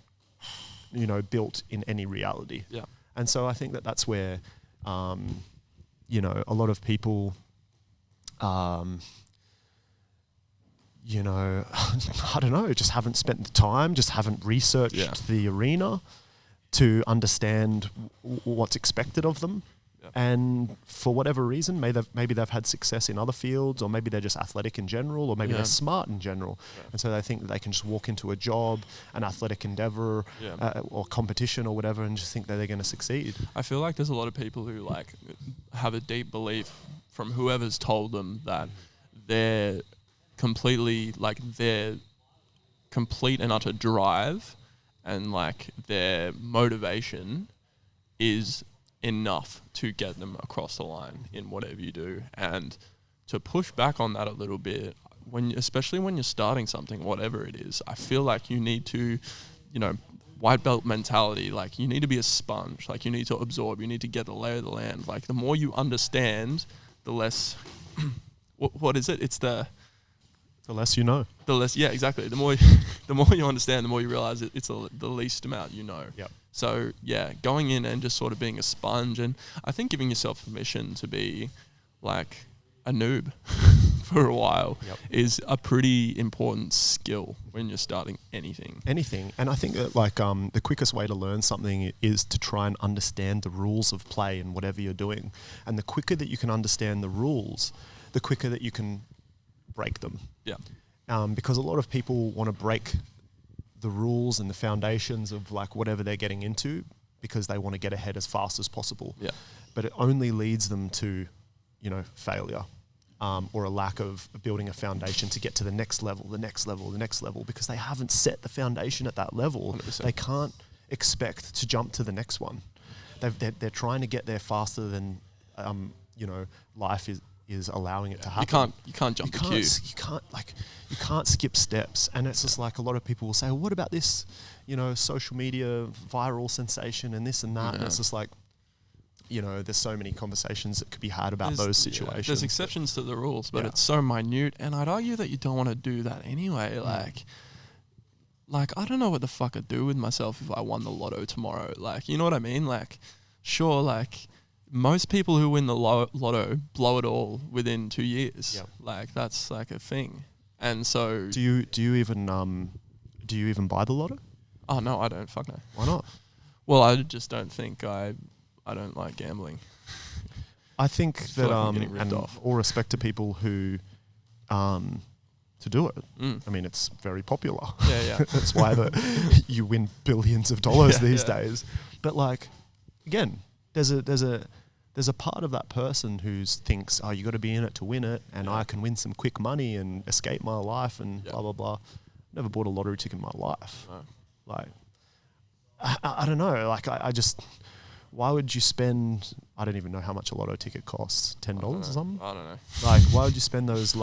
S1: built in any reality.
S2: Yeah.
S1: And so I think that's where, a lot of people, I don't know, just haven't spent the time, just haven't researched the arena to understand what's expected of them. Yeah. And for whatever reason, maybe they've had success in other fields, or maybe they're just athletic in general, or maybe they're smart in general. Yeah. And so they think that they can just walk into a job, an athletic endeavor, or competition or whatever, and just think that they're going to succeed.
S2: I feel like there's a lot of people who have a deep belief from whoever's told them that they're completely their complete and utter drive and their motivation is enough to get them across the line in whatever you do. And to push back on that a little bit, especially when you're starting something, whatever it is, I feel like you need to, white belt mentality, you need to be a sponge, you need to absorb, you need to get the lay of the land. The more you understand, the less, what is it? It's the
S1: less you know.
S2: The less, yeah, exactly. The more you understand, the more you realize it's the least amount you know.
S1: Yep.
S2: So yeah, going in and just sort of being a sponge, and I think giving yourself permission to be a noob for a while is a pretty important skill when you're starting anything.
S1: And I think that the quickest way to learn something is to try and understand the rules of play in whatever you're doing. And the quicker that you can understand the rules, the quicker that you can break them.
S2: Yeah.
S1: Because a lot of people want to break the rules and the foundations of whatever they're getting into because they want to get ahead as fast as possible.
S2: Yeah.
S1: But it only leads them to, failure, or a lack of building a foundation to get to the next level, because they haven't set the foundation at that level.
S2: 100%.
S1: They can't expect to jump to the next one. They're trying to get there faster than, life is allowing it to happen.
S2: You can't jump the queue.
S1: You can't skip steps. And it's just a lot of people will say, well, what about this, social media viral sensation and this and that?
S2: Yeah.
S1: And it's just there's so many conversations that could be had about those situations.
S2: Yeah, there's exceptions to the rules, but it's so minute. And I'd argue that you don't want to do that anyway. I don't know what the fuck I'd do with myself if I won the lotto tomorrow. You know what I mean? Sure, most people who win the lotto blow it all within 2 years.
S1: Yep.
S2: That's a thing. And so
S1: do you even buy the lotto?
S2: Oh no, I don't. Fuck no.
S1: Why not?
S2: Well, I just don't think I don't like gambling.
S1: I think that
S2: I'm getting ripped off.
S1: All respect to people who to do it. I mean, it's very popular.
S2: Yeah.
S1: That's why you win billions of dollars these days. But again, there's a part of that person who thinks, oh, you got to be in it to win it, and I can win some quick money and escape my life and blah blah blah. Never bought a lottery ticket in my life.
S2: No.
S1: I don't know. I just, why would you spend? I don't even know how much a lotto ticket costs. $10 or something.
S2: I don't know.
S1: Why would you spend those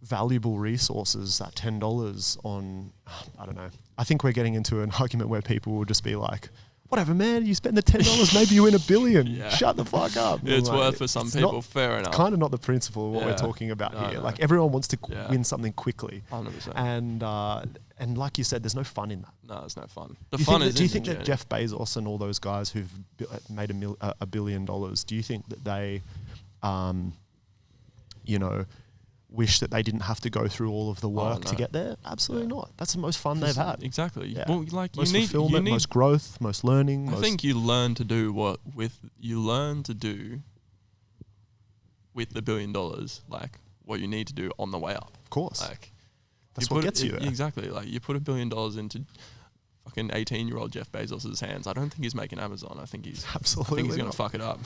S1: valuable resources, that $10 on? I don't know. I think we're getting into an argument where people will just be like, whatever, man, you spend the $10, maybe you win $1 billion.
S2: Yeah.
S1: Shut the fuck up.
S2: It's worth for some people, fair enough.
S1: Kind of not the principle of what we're talking about here.
S2: No.
S1: Everyone wants to win something quickly.
S2: 100%.
S1: And like you said, there's no fun in that.
S2: No, there's no fun.
S1: Do you think that Jeff Bezos and all those guys who've made $1 billion, do you think that they, wish that they didn't have to go through all of the work to get there? Absolutely not. That's the most fun they've had.
S2: Exactly.
S1: Yeah.
S2: Well,
S1: most fulfillment, most growth, most learning.
S2: I think you learn to do with the $1 billion, what you need to do on the way up.
S1: Of course. That's what gets you there.
S2: Exactly. You put $1 billion into fucking 18-year-old Jeff Bezos' hands. I don't think he's making Amazon. I think he's going to fuck it up.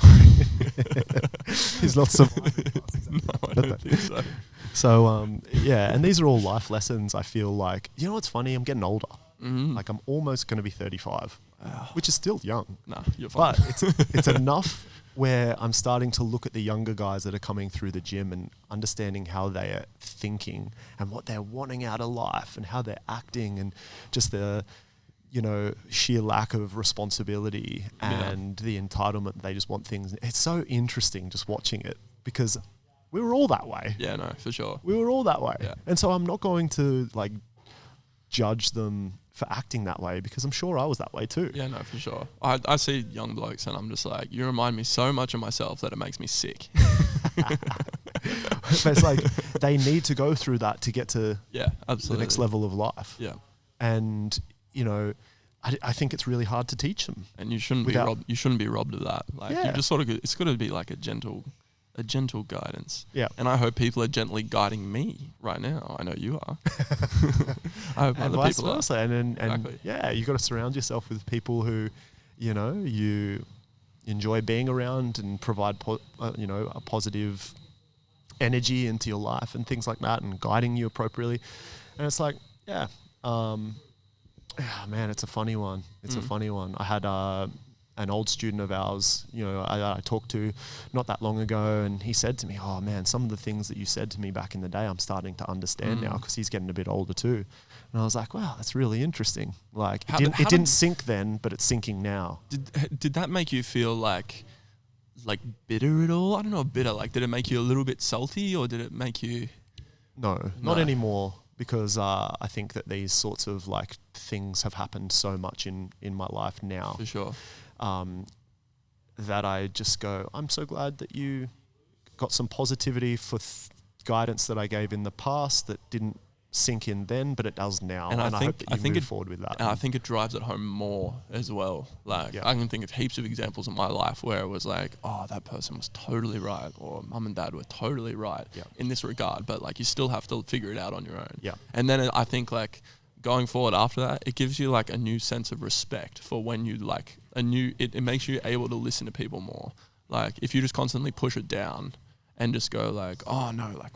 S1: He's not surviving.
S2: No, I don't think so.
S1: So, and these are all life lessons. I feel you know what's funny? I'm getting older.
S2: Mm-hmm.
S1: I'm almost going to be 35, which is still young.
S2: Nah, you're fine.
S1: But it's enough where I'm starting to look at the younger guys that are coming through the gym and understanding how they are thinking and what they're wanting out of life and how they're acting and just the sheer lack of responsibility and the entitlement. They just want things. It's so interesting just watching it because we were all that way.
S2: Yeah, no, for sure.
S1: We were all that way.
S2: Yeah.
S1: And so I'm not going to like judge them for acting that way, because I'm sure I was that way too.
S2: Yeah, no, for sure. I see young blokes and I'm just like, you remind me so much of myself that it makes me sick.
S1: But it's like they need to go through that to get to
S2: absolutely
S1: the next level of life.
S2: Yeah.
S1: And, you know, I think it's really hard to teach them.
S2: And you shouldn't be robbed. You shouldn't be robbed of that. Like you just sort of, it's got to be like a gentle guidance.
S1: Yeah.
S2: And I hope people are gently guiding me right now. I know you are. I hope other
S1: vice
S2: people
S1: versa.
S2: are.
S1: And
S2: Exactly.
S1: yeah, you got to surround yourself with people who, you know, you enjoy being around and provide, you know, a positive energy into your life and things like that, and guiding you appropriately. And it's like, man, it's a funny one. It's a funny one. I had an old student of ours, you know, I talked to not that long ago, and he said to me, oh man, some of the things that you said to me back in the day, I'm starting to understand now, because he's getting a bit older too. And I was like, wow, that's really interesting. Like, it didn't sink then, but it's sinking now.
S2: Did that make you feel like bitter at all? I don't know, bitter. Like, did it make you a little bit salty, or did it make you...
S1: No, not anymore. Because I think that these sorts of like things have happened so much in my life now.
S2: For sure.
S1: That I just go, I'm so glad that you got some positivity for guidance that I gave in the past that didn't sink in then, but it does now. And I hope that you move forward with that.
S2: And I think it drives it home more as well. Like, I can think of heaps of examples in my life where it was like, oh, that person was totally right, or mum and dad were totally right in this regard, but like you still have to figure it out on your own.
S1: Yeah.
S2: And then I think like going forward after that, it gives you like a new sense of respect for when you like it makes you able to listen to people more. Like if you just constantly push it down and just go like, oh no, like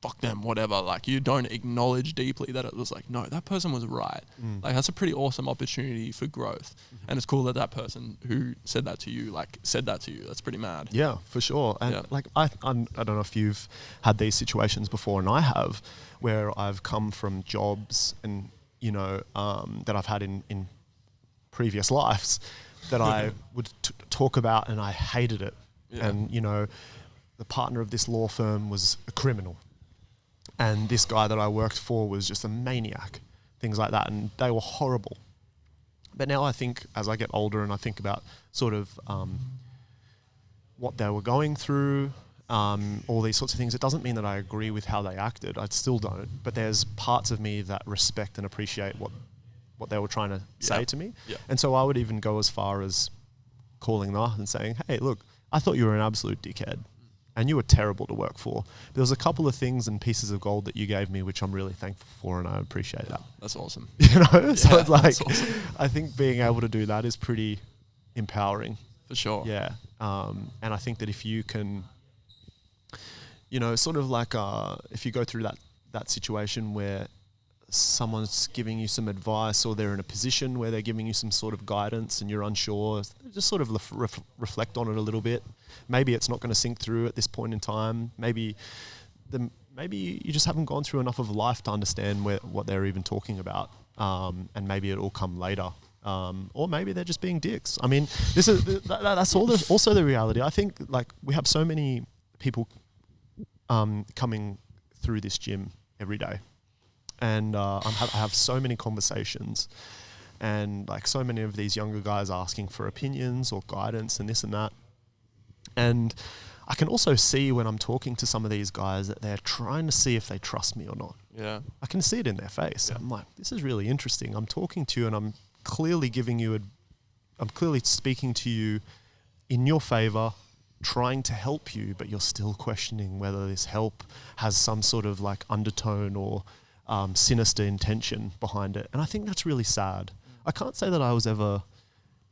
S2: fuck them, whatever. Like you don't acknowledge deeply that it was like, no, that person was right. Like that's a pretty awesome opportunity for growth. And it's cool that that person who said that to you, that's pretty mad.
S1: Yeah, for sure. And like, I don't know if you've had these situations before, and I have, where I've come from jobs and, you know, that I've had in previous lives that I would talk about, and I hated it. And, you know, the partner of this law firm was a criminal. And this guy that I worked for was just a maniac, things like that. And they were horrible. But now I think, as I get older and I think about sort of what they were going through, all these sorts of things, it doesn't mean that I agree with how they acted. I still don't. But there's parts of me that respect and appreciate what they were trying to say to me. Yeah. And so I would even go as far as calling them up and saying, hey, look, I thought you were an absolute dickhead. And you were terrible to work for. There was a couple of things and pieces of gold that you gave me, which I'm really thankful for, and I appreciate that.
S2: That's awesome.
S1: You know, so it's like,
S2: awesome.
S1: I think being able to do that is pretty empowering.
S2: For sure.
S1: Yeah. And I think that if you can, you know, sort of like if you go through that situation where someone's giving you some advice, or they're in a position where they're giving you some sort of guidance and you're unsure, just sort of reflect on it a little bit. Maybe it's not going to sink through at this point in time. Maybe you just haven't gone through enough of life to understand what they're even talking about, and maybe it'll come later. Or maybe they're just being dicks. I mean, that's also the reality. I think like we have so many people coming through this gym every day. And I have so many conversations, and like so many of these younger guys asking for opinions or guidance and this and that. And I can also see when I'm talking to some of these guys that they're trying to see if they trust me or not.
S2: Yeah.
S1: I can see it in their face. Yeah. I'm like, this is really interesting. I'm talking to you and I'm clearly I'm clearly speaking to you in your favor, trying to help you, but you're still questioning whether this help has some sort of like undertone or sinister intention behind it. And I think that's really sad. I can't say that I was ever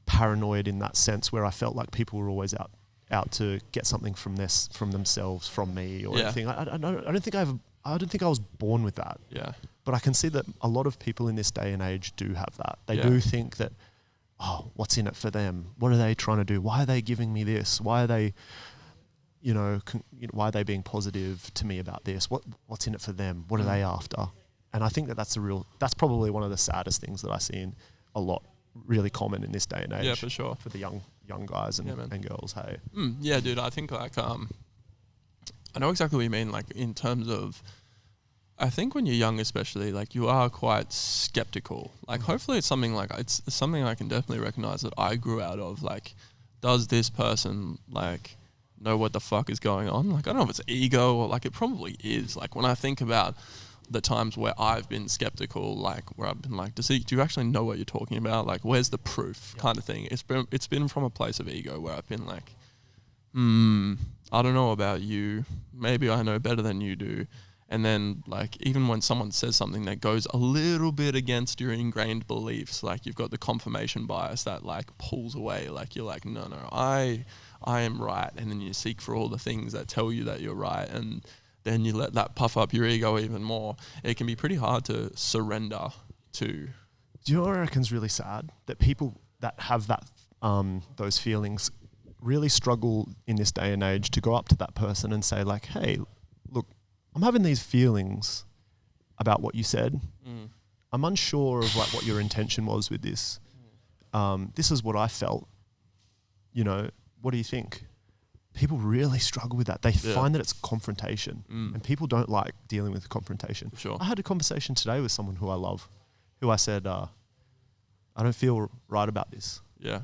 S1: paranoid in that sense, where I felt like people were always out to get something from themselves, from me or anything. I don't think I was born with that. Yeah. But I can see that a lot of people in this day and age do have that. They do think that, oh, what's in it for them? What are they trying to do? Why are they giving me this? Why are they, why are they being positive to me about this? What's in it for them? What are they after? And I think that's probably one of the saddest things that I see in a lot, really common in this day and age.
S2: Yeah, for sure.
S1: For the young guys and girls, hey.
S2: Yeah, dude, I think like, I know exactly what you mean. Like in terms of, I think when you're young, especially, like you are quite skeptical. Like hopefully it's something I can definitely recognize that I grew out of. Like, does this person like know what the fuck is going on? Like, I don't know if it's ego or like it probably is. Like when I think about the times where I've been skeptical, like where I've been like, do you actually know what you're talking about? Like, where's the proof kind of thing? It's been from a place of ego where I've been like, I don't know about you. Maybe I know better than you do. And then, like, even when someone says something that goes a little bit against your ingrained beliefs, like, you've got the confirmation bias that, like, pulls away. Like, you're like, no, I am right. And then you seek for all the things that tell you that you're right. And then you let that puff up your ego even more. It can be pretty hard to surrender to.
S1: Do you know what I reckon's really sad? That people that have that those feelings really struggle in this day and age to go up to that person and say, like, hey, look, I'm having these feelings about what you said. I'm unsure of like what your intention was with this. This is what I felt. You know, what do you think? People really struggle with that. They find that it's confrontation, and people don't like dealing with confrontation.
S2: Sure.
S1: I had a conversation today with someone who I love, who I said, I don't feel right about this.
S2: Yeah.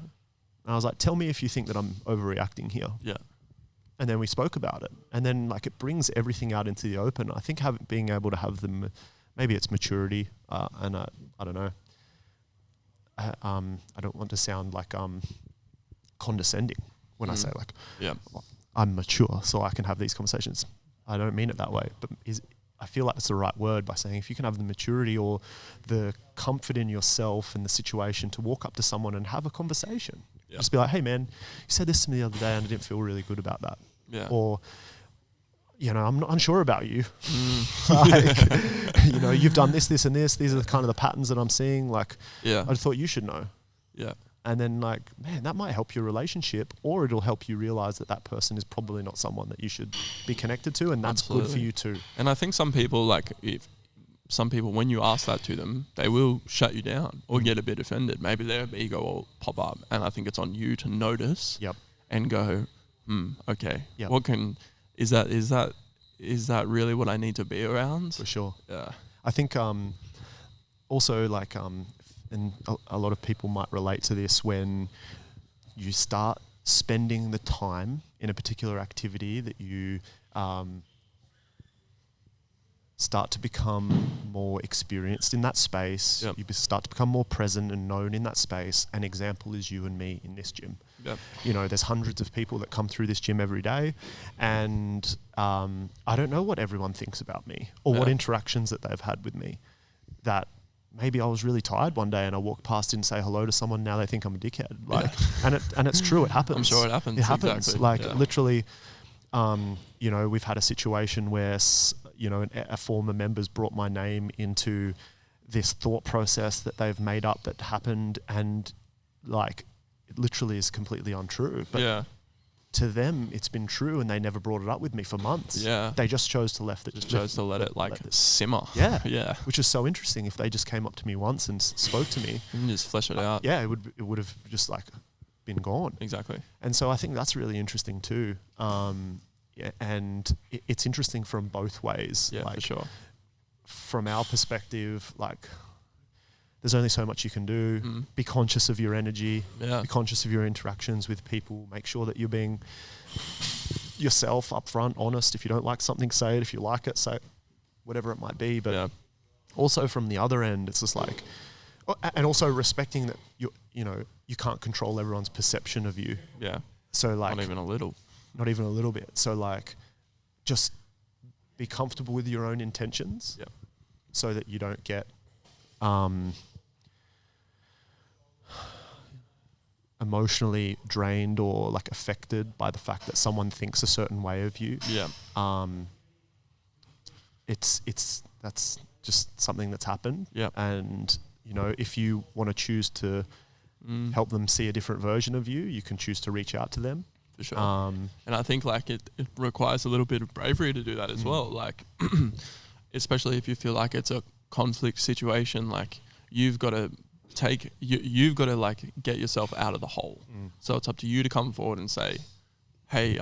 S1: And I was like, tell me if you think that I'm overreacting here.
S2: Yeah.
S1: And then we spoke about it. And then like it brings everything out into the open. I think being able to have them, maybe it's maturity, and I don't know. I don't want to sound like condescending when I say like, I'm mature, so I can have these conversations. I don't mean it that way, but I feel like it's the right word by saying if you can have the maturity or the comfort in yourself and the situation to walk up to someone and have a conversation. Just be like, hey man, you said this to me the other day and I didn't feel really good about that.
S2: Yeah.
S1: Or, you know, I'm not unsure about you. Like, you know, you've done this, this and this. These are the kind of the patterns that I'm seeing. Like, I thought you should know.
S2: Yeah.
S1: And then like, man, that might help your relationship, or it'll help you realize that that person is probably not someone that you should be connected to. And that's good for you too.
S2: And I think some people, when you ask that to them, they will shut you down or get a bit offended. Maybe their ego will pop up. And I think it's on you to notice and go, okay, is that really what I need to be around?
S1: For sure.
S2: Yeah.
S1: I think also like, and a lot of people might relate to this when you start spending the time in a particular activity that you start to become more experienced in that space. You start to become more present and known in that space. An example is you and me in this gym. You know, there's hundreds of people that come through this gym every day, and I don't know what everyone thinks about me or what interactions that they've had with me. That maybe I was really tired one day and I walked past and say hello to someone. Now they think I'm a dickhead. Like, and it's true. It happens.
S2: I'm sure it happens.
S1: It happens.
S2: Exactly.
S1: Like literally, you know, we've had a situation where, you know, a former member's brought my name into this thought process that they've made up that happened, and like it literally is completely untrue. But to them, it's been true, and they never brought it up with me for months. They just chose to let it
S2: simmer.
S1: Which is so interesting. If they just came up to me once and spoke to me,
S2: and just flesh it out.
S1: It would have just like been gone.
S2: Exactly.
S1: And so I think that's really interesting too. And it's interesting from both ways.
S2: Yeah,
S1: like,
S2: for sure.
S1: From our perspective, like, there's only so much you can do. Be conscious of your energy. Be conscious of your interactions with people. Make sure that you're being yourself, upfront, honest. If you don't like something, say it. If you like it, say it. Whatever it might be. But also from the other end, it's just like, and also respecting that you can't control everyone's perception of you.
S2: Yeah.
S1: So like,
S2: not even a little bit. So like, just be comfortable with your own intentions. So that you don't get emotionally drained or like affected by the fact that someone thinks a certain way of you. That's just something that's happened. And you know, if you want to choose to help them see a different version of you, you can choose to reach out to them. For sure. And I think like it requires a little bit of bravery to do that as well. Like, especially if you feel like it's a conflict situation, like you've got to like get yourself out of the hole. So it's up to you to come forward and say, hey,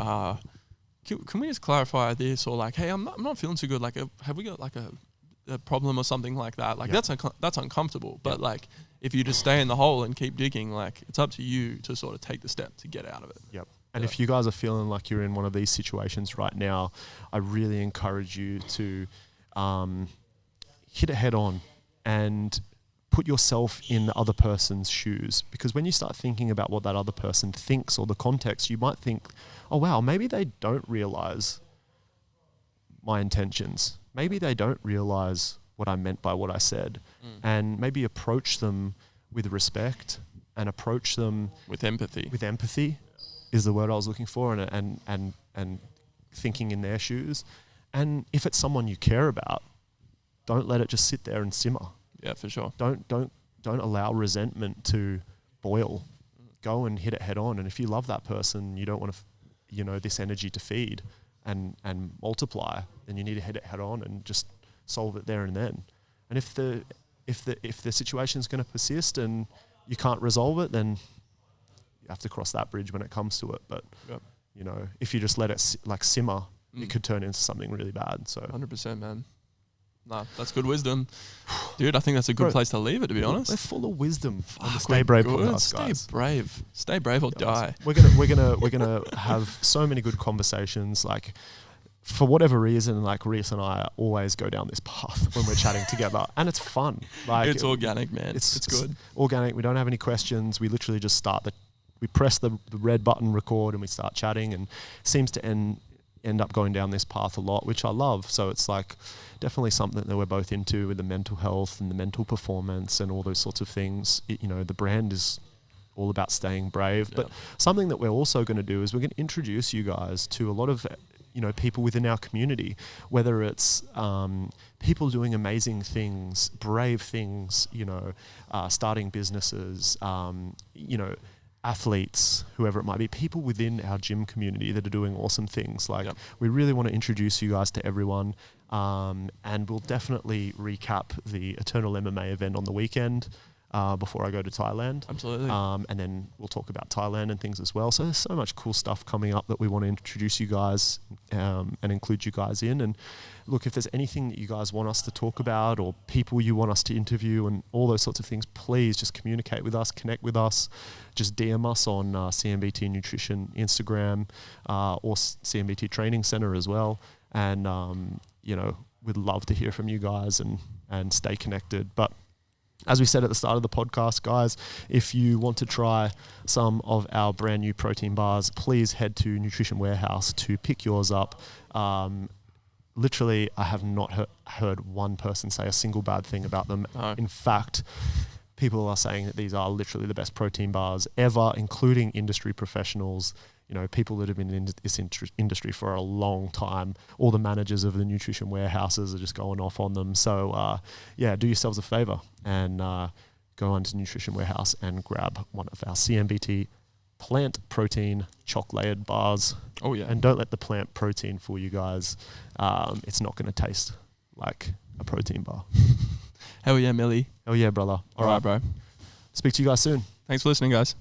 S2: can we just clarify this, or like, hey, I'm not feeling too good. Like, have we got like a problem or something like that? Like that's uncomfortable. But like, if you just stay in the hole and keep digging, like it's up to you to sort of take the step to get out of it.
S1: Yep. And if you guys are feeling like you're in one of these situations right now, I really encourage you to hit it head on and put yourself in the other person's shoes. Because when you start thinking about what that other person thinks or the context, you might think, oh, wow, maybe they don't realize my intentions. Maybe they don't realize what I meant by what I said. And maybe approach them with respect and approach them
S2: with empathy.
S1: With empathy is the word I was looking for, and thinking in their shoes. And if it's someone you care about, don't let it just sit there and simmer.
S2: Yeah, for sure.
S1: Don't allow resentment to boil. Go and hit it head on. And if you love that person, you don't want to, this energy to feed and multiply, then you need to hit it head on and just solve it there and then. And if the situation is going to persist and you can't resolve it, then you have to cross that bridge when it comes to it. But if you just let it simmer, it could turn into something really bad. So
S2: 100%, man. Nah, that's good wisdom, dude. I think that's a good place to leave it. To be honest,
S1: we're full of wisdom. On the Stay Brave podcast,
S2: Stay
S1: guys.
S2: brave. Stay brave or die.
S1: We're gonna have so many good conversations. Like, for whatever reason, like Rhys and I always go down this path when we're chatting together, and it's fun. Like,
S2: it's organic, man. It's good.
S1: Organic. We don't have any questions. We literally just we press the red button, record, and we start chatting, and it seems to end up going down this path a lot, which I love. So it's like definitely something that we're both into with the mental health and the mental performance and all those sorts of things. The brand is all about staying brave. Yep. But something that we're also going to do is we're going to introduce you guys to a lot of people within our community, whether it's people doing amazing things, brave things, starting businesses, athletes, whoever it might be, people within our gym community that are doing awesome things. Like, we really want to introduce you guys to everyone, and we'll definitely recap the Eternal MMA event on the weekend before I go to Thailand.
S2: Absolutely.
S1: And then we'll talk about Thailand and things as well. So there's so much cool stuff coming up that we want to introduce you guys and include you guys in. And look, if there's anything that you guys want us to talk about or people you want us to interview and all those sorts of things, please just communicate with us, connect with us, just DM us on CMBT Nutrition Instagram or CMBT Training Center as well. And, we'd love to hear from you guys and stay connected. But as we said at the start of the podcast, guys, if you want to try some of our brand new protein bars, please head to Nutrition Warehouse to pick yours up. Literally, I have not heard one person say a single bad thing about them.
S2: No.
S1: In fact, people are saying that these are literally the best protein bars ever, including industry professionals, people that have been in this industry for a long time. All the managers of the nutrition warehouses are just going off on them. So, do yourselves a favor and go onto Nutrition Warehouse and grab one of our CMBT plant protein chocolate bars.
S2: Oh, yeah.
S1: And don't let the plant protein fool you guys. It's not going to taste like a protein bar.
S2: Hell yeah, Millie.
S1: Hell yeah, brother.
S2: All right, bro.
S1: Speak to you guys soon.
S2: Thanks for listening, guys.